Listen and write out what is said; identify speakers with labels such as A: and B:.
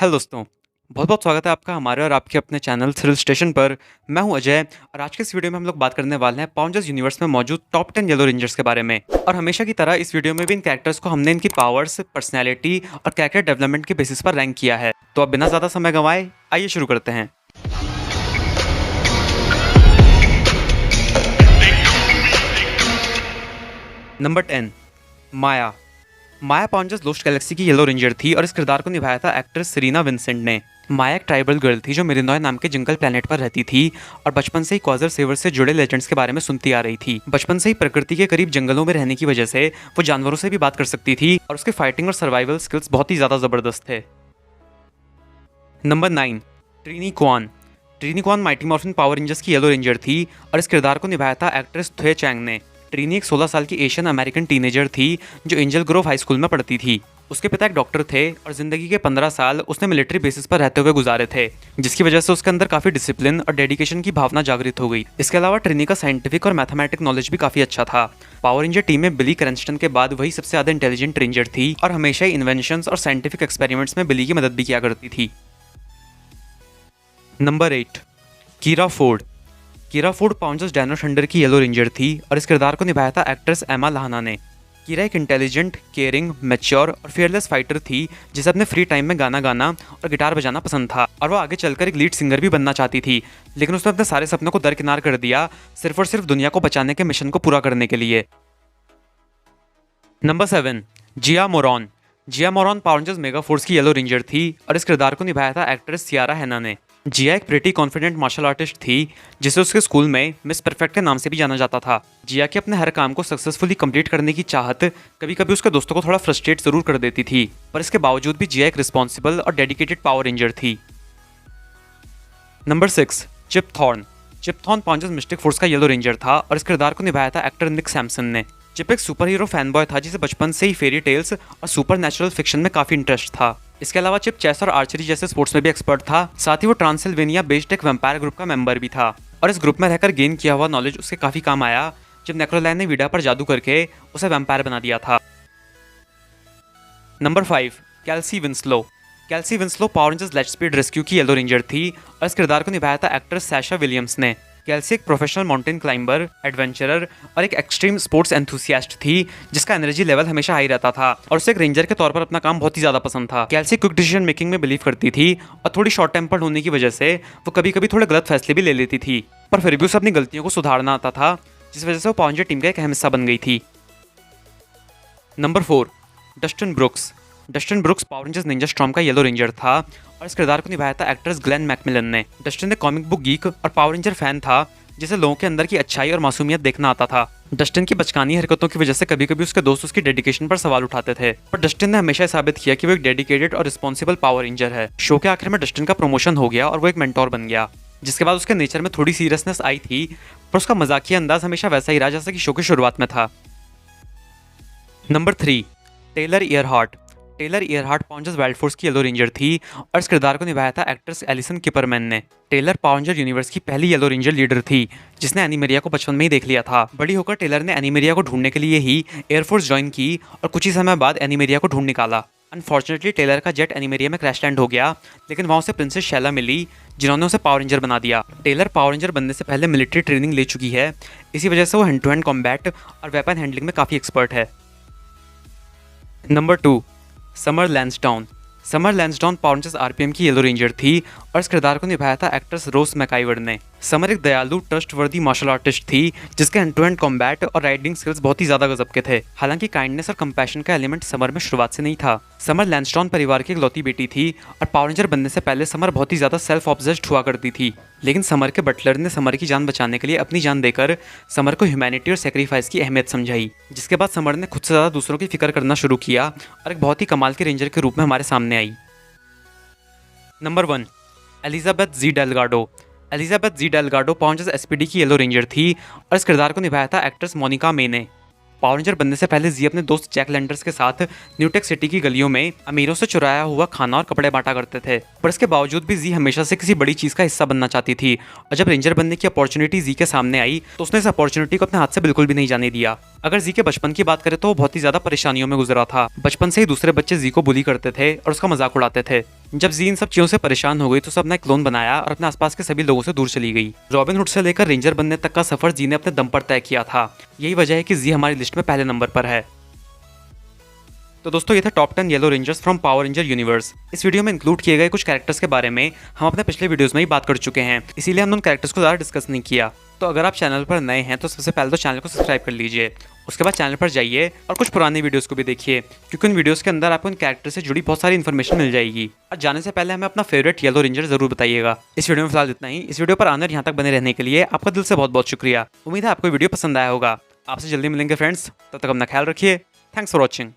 A: Hello दोस्तों, बहुत-बहुत स्वागत है आपका हमारे और आपके अपने चैनल थ्रिल स्टेशन पर। मैं हूं अजय और आज के इस वीडियो में हम लोग बात करने वाले हैं पावर रेंजर्स यूनिवर्स में मौजूद टॉप 10 येलो रेंजर्स के बारे में। और हमेशा की तरह इस वीडियो में भी इन कैरेक्टर्स को हमने इनकी पावर्स, पर्सनैलिटी और कैरेक्टर डेवलपमेंट के बेसिस पर रैंक किया है। तो अब बिना ज़्यादा समय गंवाए आइए शुरू करते हैं। नंबर 10 माया। माया पावर रेंजर्स लोस्ट गैलेक्सी की येलो रेंजर थी और इस किरदार को निभाया था एक्ट्रेस सेरेना विंसेंट ने। माया एक ट्राइबल गर्ल थी जो मिरिनॉय नाम के जंगल प्लेनेट पर रहती थी और बचपन से ही क्वाजर सेवर से जुड़े लेजेंड्स के बारे में सुनती आ रही थी। बचपन से ही प्रकृति के करीब जंगलों में रहने की वजह से वो जानवरों से भी बात कर सकती थी और उसके फाइटिंग और सर्वाइवल स्किल्स बहुत ही ज्यादा जबरदस्त थे। Number 9 Trini Kwan. Trini Kwan mighty morphin power rangers की येलो रेंजर थी और इस किरदार को निभाया था एक्ट्रेस थुए चैंग ने। ट्रीनी एक 16 साल की एशियन अमेरिकन टीनेजर थी जो एंजल ग्रोव हाई स्कूल में पढ़ती थी। उसके पिता एक डॉक्टर थे और जिंदगी के 15 साल उसने मिलिट्री बेसिस पर रहते हुए गुजारे थे, जिसकी वजह से उसके अंदर काफी डिसिप्लिन और डेडिकेशन की भावना जागृत हो गई। इसके अलावा ट्रीनी का साइंटिफिक और मैथमेटिक नॉलेज भी काफी अच्छा था। पावर रेंजर टीम में बिली क्रैंस्टन के बाद वही सबसे ज्यादा इंटेलिजेंट रेंजर थी और हमेशा ही इन्वेंशंस और साइंटिफिक एक्सपेरिमेंट्स में बिली की मदद भी किया करती थी। Number 8 Kira Ford. Kira Ford power rangers dino thunder की येलो रेंजर थी और इस किरदार को निभाया था एक्ट्रेस एमा लाहना ने। कीरा एक इंटेलिजेंट, केयरिंग, मैच्योर और फियरलेस फाइटर थी जिसे अपने फ्री टाइम में गाना गाना और गिटार बजाना पसंद था और वो आगे चलकर एक लीड सिंगर भी बनना चाहती थी, लेकिन उसने अपने सारे सपनों को दरकिनार कर दिया सिर्फ और सिर्फ दुनिया को बचाने के मिशन को पूरा करने के लिए। Number 7 Gia Moran. Gia Moran power rangers mega force की येलो रेंजर थी और इस किरदार को निभाया था एक्ट्रेस सियारा हैना ने। जिया एक प्रिटी कॉन्फिडेंट मार्शल आर्टिस्ट थी जिसे उसके स्कूल में मिस परफेक्ट के नाम से भी जाना जाता था। जिया के अपने हर काम को सक्सेसफुली कंप्लीट करने की चाहत कभी कभी उसके दोस्तों को थोड़ा फ्रस्ट्रेट जरूर कर देती थी, पर इसके बावजूद भी जिया एक रिस्पॉन्सिबल और डेडिकेटेड पावर रेंजर थी। Number 6 chip thorn. Chip thorn power rangers Mystic Force का येलो रेंजर था और इस किरदार को निभाया था एक्टर निक सैमसन ने। चिप एक सुपर हीरो फैन बॉय था जिसे बचपन से ही फेरी टेल्स और सुपर नेचुरल फिक्शन में काफी इंटरेस्ट था। इसके अलावा चिप चेस और आर्चरी जैसे स्पोर्ट्स में भी एक्सपर्ट था। साथ ही वो ट्रांसिल्वेनिया बेस्ड एक वैम्पायर ग्रुप का मेंबर भी था और इस ग्रुप में रहकर गेन किया हुआ नॉलेज उसके काफी काम आया जब नेक्रोलैन ने विडा पर जादू करके उसे वैम्पायर बना दिया था। Number 5 Kelsey Winslow. Kelsey Winslow power rangers lightspeed rescue की येलो रेंजर थी और इस किरदार को निभाया था एक्ट्रेस सैशा विलियम्स ने। कैल्सी एक प्रोफेशनल माउंटेन क्लाइंबर, एडवेंचरर और एक एक्सट्रीम स्पोर्ट्स एंथुसियास्ट थी जिसका एनर्जी लेवल हमेशा हाई रहता था और उसे एक रेंजर के तौर पर अपना काम बहुत ही ज्यादा पसंद था। कैल्सी क्विक डिसीजन मेकिंग में बिलीव करती थी और थोड़ी शॉर्ट टेम्पर्ड होने की वजह से वो कभी कभी थोड़े गलत फैसले भी ले लेती थी, पर फिर भी उसे अपनी गलतियों को सुधारना आता था, जिस वजह से वो पावर रेंजर टीम का एक अहम हिस्सा बन गई थी। Number 4 Dustin brooks. Dustin brooks power rangers Ninja storm का येलो रेंजर था और इस किरदार को निभाया था एक्ट्रेस ग्लेन मैकमिलन ने। डस्टिन एक कॉमिक बुक गीक और पावर रेंजर फैन था जिसे लोगों के अंदर की अच्छाई और मासूमियत देखना आता था। डस्टिन की बचकानी हरकतों की वजह से कभी कभी उसके दोस्त उसकी डेडिकेशन पर सवाल उठाते थे, पर डस्टिन ने हमेशा साबित किया कि वो एक डेडिकेटेड और रिस्पॉन्सिबल पावर रेंजर है। शो के आखिर में डस्टिन का प्रमोशन हो गया और वो एक मेंटोर बन गया, जिसके बाद उसके नेचर में थोड़ी सीरियसनेस आई थी, पर उसका मजाकिया अंदाज हमेशा वैसा ही रहा जैसा कि शो की शुरुआत में था। Number 3 Taylor Earhart. Taylor Earhart Power Rangers Wild Force की येलो रेंजर थी और इस किरदार को निभाया था एक्ट्रेस एलिसन किपरमैन ने। टेलर पावर रेंजर यूनिवर्स की पहली येलो रेंजर लीडर थी जिसने एनिमेरिया को बचपन में ही देख लिया था। बड़ी होकर टेलर ने एनिमेरिया को ढूंढने के लिए ही एयरफोर्स ज्वाइन की और कुछ ही समय बाद एनिमेरिया को ढूंढ निकाला। अनफॉर्चुनेटली टेलर का जेट एनिमेरिया में क्रैश लैंड हो गया, लेकिन वहाँ उसे प्रिंसेस शैला मिली जिन्होंने उसे पावर रेंजर बना दिया। टेलर पावर रेंजर बनने से पहले मिलिट्री ट्रेनिंग ले चुकी है, इसी वजह से वो हैंड टू हैंड कॉम्बैट और वेपन हैंडलिंग में काफ़ी एक्सपर्ट है। Number 2 summer Lansdowne. Summer Lansdowne power rangers RPM की येलो रेंजर थी और इस किरदार को निभाया था एक्ट्रेस रोज मैकाइवर ने। समर एक दयालु, ट्रस्टवर्दी मार्शल आर्टिस्ट थी जिसके हैंड टू हैंड कॉम्बैट और राइडिंग स्किल्स बहुत ही ज्यादा गजब के थे। हालांकि काइंडनेस और कंपैशन का एलिमेंट समर में शुरुआत से नहीं था। समर लैंसडाउन परिवार की इकलौती बेटी थी और पावर रेंजर बनने से पहले समर बहुत ही ज्यादा सेल्फ ऑब्सेस्ड हुआ करती थी, लेकिन समर के बटलर ने समर की जान बचाने के लिए अपनी जान देकर समर को ह्यूमैनिटी और सेक्रीफाइस की अहमियत समझाई, जिसके बाद समर ने खुद से ज्यादा दूसरों की फिक्र करना शुरू किया और एक बहुत ही कमाल के रेंजर के रूप में हमारे सामने आई। नंबर 1 एलिजाबेथ जी डेलगाडो। एलिजाबेथ जी डेलगाडो पावर रेंजर्स एसपीडी की येलो रेंजर थी और इस किरदार को निभाया था एक्ट्रेस मोनिका मे ने। पावर रेंजर बनने से पहले जी अपने दोस्त जैक लैंडर्स के साथ न्यूटेक सिटी की गलियों में अमीरों से चुराया हुआ खाना और कपड़े बांटा करते थे, पर इसके बावजूद भी जी हमेशा से किसी बड़ी चीज का हिस्सा बनना चाहती थी और जब रेंजर बनने की अपॉर्चुनिटी जी के सामने आई तो उसने इस अपॉर्चुनिटी को अपने हाथ से बिल्कुल भी नहीं जाने दिया। अगर जी के बचपन की बात करें तो वो बहुत ही ज्यादा परेशानियों में गुजरा था। बचपन से ही दूसरे बच्चे जी को बुली करते थे और उसका मजाक उड़ाते थे। जब जी इन सब चीजों से परेशान हो गई तो उसने अपना एक क्लोन बनाया और अपने आसपास के सभी लोगों से दूर चली गई। रॉबिन हुड से लेकर रेंजर बनने तक का सफर जी ने अपने दम पर तय किया था। यही वजह है कि जी हमारी लिस्ट में पहले नंबर पर है। तो दोस्तों ये था top 10 yellow rangers from power ranger universe. इस वीडियो में इंक्लूड किए गए कुछ कैरेक्टर्स के बारे में हम अपने पिछले वीडियोस में ही बात कर चुके हैं, इसीलिए हमने उन कैरेक्टर्स को ज़्यादा डिस्कस नहीं किया। तो अगर आप चैनल पर नए हैं तो सबसे पहले तो चैनल को सब्सक्राइब कर लीजिए। उसके बाद चैनल पर जाइए और कुछ पुरानी वीडियोस को भी देखिए, क्योंकि उन वीडियोस के अंदर आपको उन कैरेक्टर से जुड़ी बहुत सारी इन्फॉर्मेशन मिल जाएगी। और जाने से पहले हमें अपना फेवरेट येलो रेंजर जरूर बताइएगा। इस वीडियो में फिलहाल इतना ही। इस वीडियो पर आने और यहाँ तक बने रहने के लिए आपका दिल से बहुत बहुत शुक्रिया। उम्मीद है आपको वीडियो पसंद आया होगा। आपसे जल्दी मिलेंगे फ्रेंड्स, तब तक अपना ख्याल रखिए। Thanks for watching.